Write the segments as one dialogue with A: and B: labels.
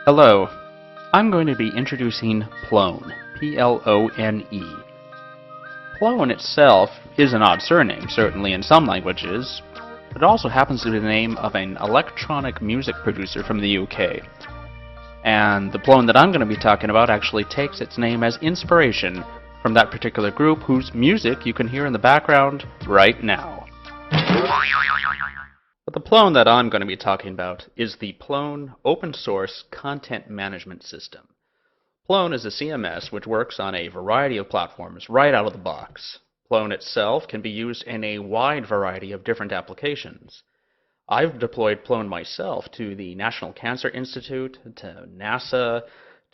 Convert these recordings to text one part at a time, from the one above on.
A: Hello, I'm going to be introducing Plone, P-L-O-N-E. Plone itself is an odd surname, certainly in some languages, but it also happens to be the name of an electronic music producer from the UK. And the Plone that I'm going to be talking about actually takes its name as inspiration from that particular group whose music you can hear in the background right now. But the Plone that I'm going to be talking about is the Plone open source content management system. Plone is a CMS which works on a variety of platforms right out of the box. Plone itself can be used in a wide variety of different applications. I've deployed Plone myself to the National Cancer Institute, to NASA,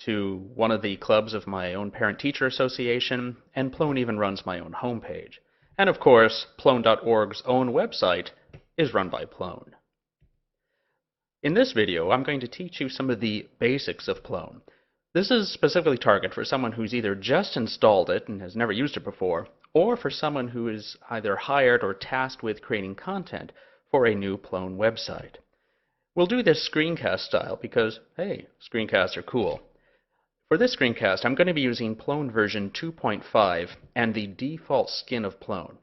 A: to one of the clubs of my own parent-teacher association, and Plone even runs my own homepage. And of course, Plone.org's own website is run by Plone. In this video, I'm going to teach you some of the basics of Plone. This is specifically targeted for someone who's either just installed it and has never used it before, or for someone who is either hired or tasked with creating content for a new Plone website. We'll do this screencast style because, hey, screencasts are cool. For this screencast, I'm going to be using Plone version 2.5 and the default skin of Plone.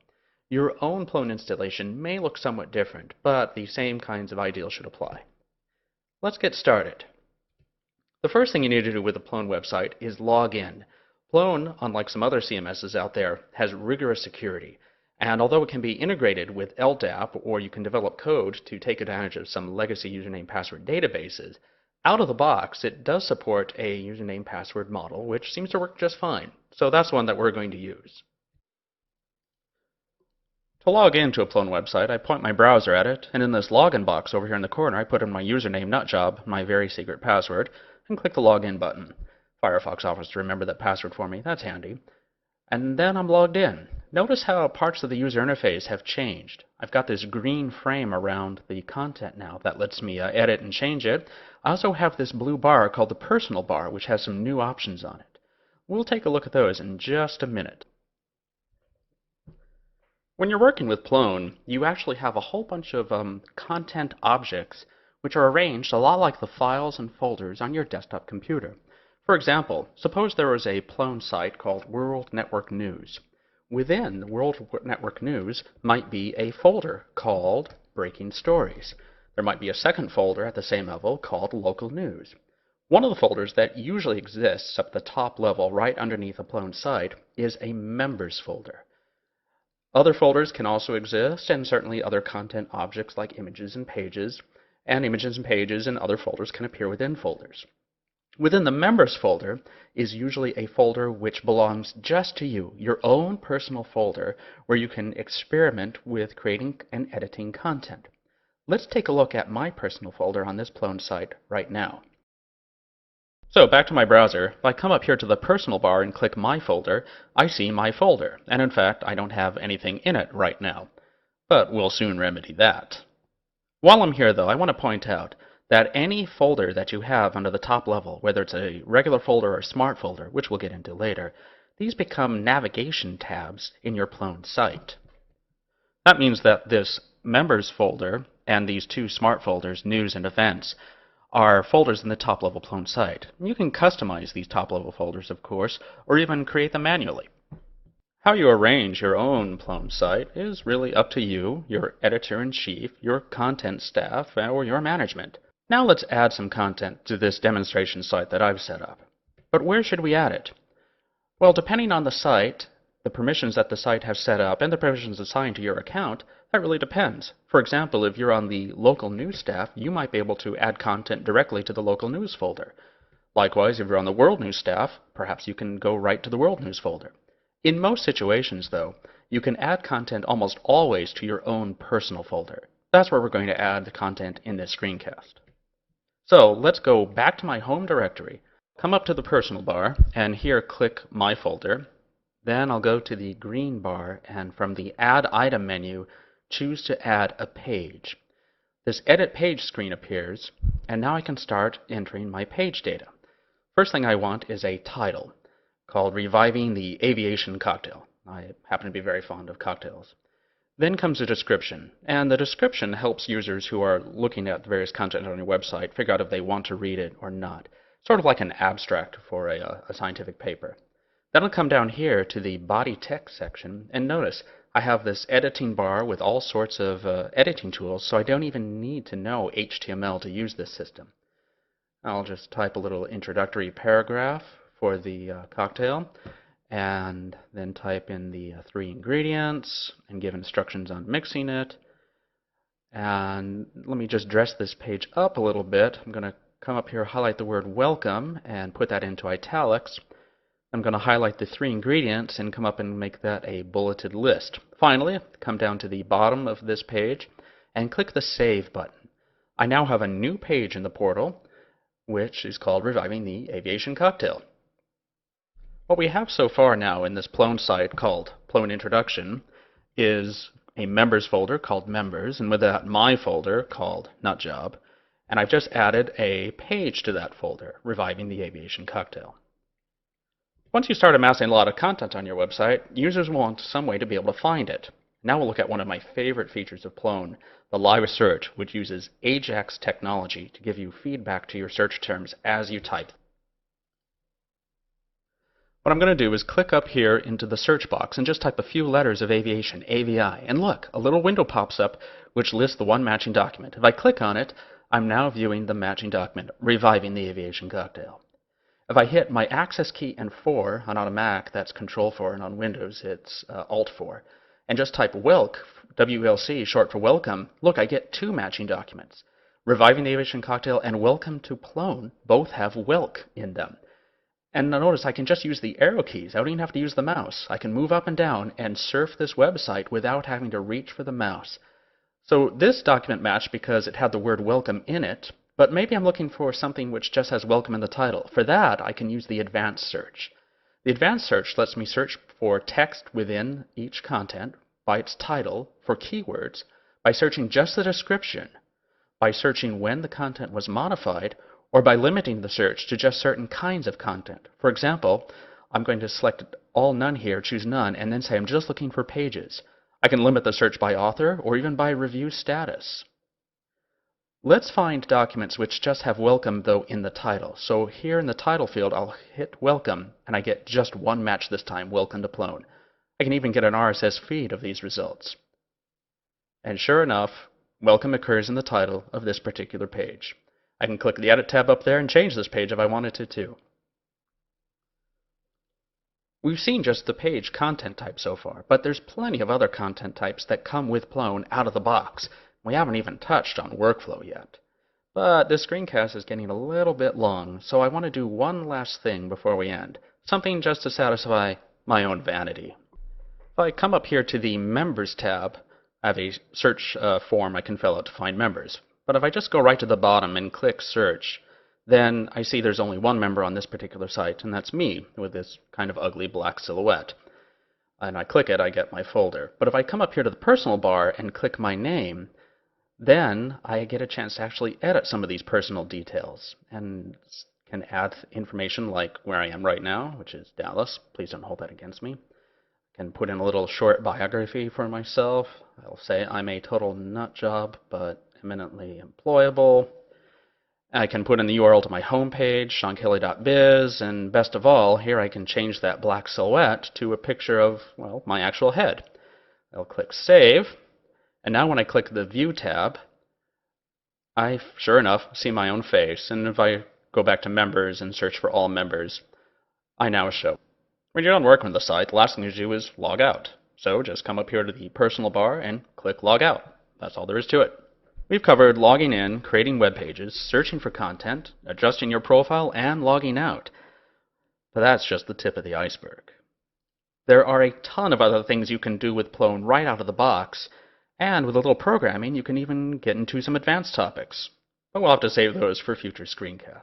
A: Your own Plone installation may look somewhat different, but the same kinds of ideals should apply. Let's get started. The first thing you need to do with a Plone website is log in. Plone, unlike some other CMSs out there, has rigorous security. And although it can be integrated with LDAP, or you can develop code to take advantage of some legacy username password databases, out of the box it does support a username password model, which seems to work just fine. So that's one that we're going to use. To log into a Plone website, I point my browser at it, and in this login box over here in the corner, I put in my username, nutjob, my very secret password, and click the login button. Firefox offers to remember that password for me. That's handy. And then I'm logged in. Notice how parts of the user interface have changed. I've got this green frame around the content now that lets me edit and change it. I also have this blue bar called the personal bar, which has some new options on it. We'll take a look at those in just a minute. When you're working with Plone, you actually have a whole bunch of content objects which are arranged a lot like the files and folders on your desktop computer. For example, suppose there was a Plone site called World Network News. Within World Network News might be a folder called Breaking Stories. There might be a second folder at the same level called Local News. One of the folders that usually exists up at the top level right underneath a Plone site is a Members folder. Other folders can also exist, and certainly other content objects like images and pages and other folders can appear within folders. Within the Members folder is usually a folder which belongs just to you, your own personal folder where you can experiment with creating and editing content. Let's take a look at my personal folder on this Plone site right now. So back to my browser, if I come up here to the personal bar and click My Folder, I see my folder, and in fact I don't have anything in it right now. But we'll soon remedy that. While I'm here though, I want to point out that any folder that you have under the top level, whether it's a regular folder or a smart folder, which we'll get into later, these become navigation tabs in your Plone site. That means that this Members folder and these two smart folders, News and Events, are folders in the top-level Plone site. You can customize these top-level folders, of course, or even create them manually. How you arrange your own Plone site is really up to you, your editor-in-chief, your content staff, or your management. Now let's add some content to this demonstration site that I've set up. But where should we add it? Well, depending on the site, the permissions that the site has set up, and the permissions assigned to your account, that really depends. For example, if you're on the local news staff, you might be able to add content directly to the local news folder. Likewise, if you're on the world news staff, perhaps you can go right to the world news folder. In most situations, though, you can add content almost always to your own personal folder. That's where we're going to add the content in this screencast. So let's go back to my home directory, come up to the personal bar, and here click My Folder. Then I'll go to the green bar, and from the Add Item menu, choose to add a page. This Edit Page screen appears, and now I can start entering my page data. First thing I want is a title called Reviving the Aviation Cocktail. I happen to be very fond of cocktails. Then comes a description, and the description helps users who are looking at the various content on your website figure out if they want to read it or not. Sort of like an abstract for a scientific paper. Then I'll come down here to the body text section, and notice I have this editing bar with all sorts of editing tools, so I don't even need to know HTML to use this system. I'll just type a little introductory paragraph for the cocktail, and then type in the 3 ingredients and give instructions on mixing it. And let me just dress this page up a little bit. I'm going to come up here, highlight the word welcome, and put that into italics. I'm going to highlight the 3 ingredients and come up and make that a bulleted list. Finally, come down to the bottom of this page and click the Save button. I now have a new page in the portal, which is called Reviving the Aviation Cocktail. What we have so far now in this Plone site called Plone Introduction is a members folder called Members, and with that my folder called Nut Job, and I've just added a page to that folder, Reviving the Aviation Cocktail. Once you start amassing a lot of content on your website, users will want some way to be able to find it. Now we'll look at one of my favorite features of Plone, the live search, which uses Ajax technology to give you feedback to your search terms as you type. What I'm going to do is click up here into the search box and just type a few letters of aviation, AVI, and look, a little window pops up which lists the one matching document. If I click on it, I'm now viewing the matching document, Reviving the Aviation Cocktail. If I hit my access key and 4, and on a Mac that's Control 4, and on Windows it's Alt 4, and just type WELC, WLC, short for welcome, look, I get 2 matching documents. Reviving the Aviation Cocktail and Welcome to Plone both have WELC in them. And notice I can just use the arrow keys. I don't even have to use the mouse. I can move up and down and surf this website without having to reach for the mouse. So this document matched because it had the word welcome in it, but maybe I'm looking for something which just has welcome in the title. For that, I can use the advanced search. The advanced search lets me search for text within each content by its title, for keywords, by searching just the description, by searching when the content was modified, or by limiting the search to just certain kinds of content. For example, I'm going to select all none here, choose none, and then say I'm just looking for pages. I can limit the search by author or even by review status. Let's find documents which just have welcome, though, in the title. So here in the title field, I'll hit welcome, and I get just one match this time, welcome to Plone. I can even get an RSS feed of these results. And sure enough, welcome occurs in the title of this particular page. I can click the Edit tab up there and change this page if I wanted to too. We've seen just the page content type so far, but there's plenty of other content types that come with Plone out of the box. We haven't even touched on workflow yet. But this screencast is getting a little bit long, so I want to do one last thing before we end. Something just to satisfy my own vanity. If I come up here to the Members tab, I have a search form I can fill out to find members. But if I just go right to the bottom and click Search, then I see there's only one member on this particular site, and that's me, with this kind of ugly black silhouette. And I click it, I get my folder. But if I come up here to the personal bar and click my name, then I get a chance to actually edit some of these personal details, and can add information like where I am right now, which is Dallas. Please don't hold that against me. I can put in a little short biography for myself. I'll say I'm a total nut job, but eminently employable. I can put in the URL to my homepage, SeanKelly.biz, and best of all, here I can change that black silhouette to a picture of, well, my actual head. I'll click Save, and now when I click the View tab, I, sure enough, see my own face, and if I go back to Members and search for all members, I now show. When you're done working with the site, the last thing you do is log out. So just come up here to the personal bar and click Log Out. That's all there is to it. We've covered logging in, creating web pages, searching for content, adjusting your profile, and logging out. But that's just the tip of the iceberg. There are a ton of other things you can do with Plone right out of the box, and with a little programming you can even get into some advanced topics. But we'll have to save those for future screencasts.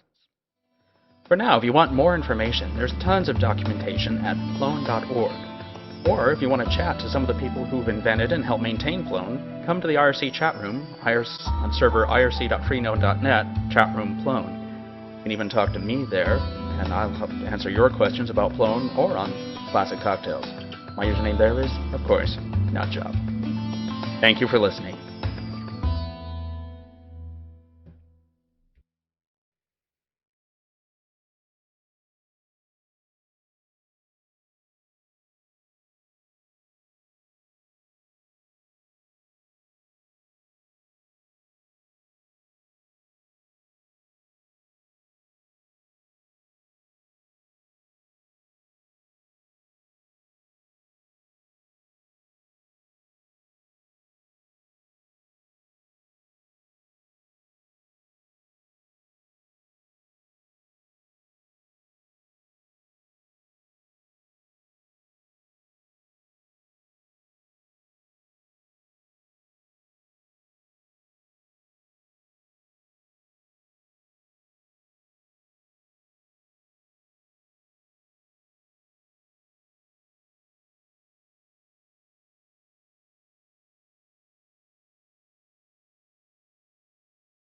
A: For now, if you want more information, there's tons of documentation at Plone.org. Or if you want to chat to some of the people who've invented and helped maintain Plone, come to the IRC chat room on server irc.freenode.net, chatroom Plone. You can even talk to me there, and I'll help answer your questions about Plone or on classic cocktails. My username there is, of course, Nutjob. Thank you for listening.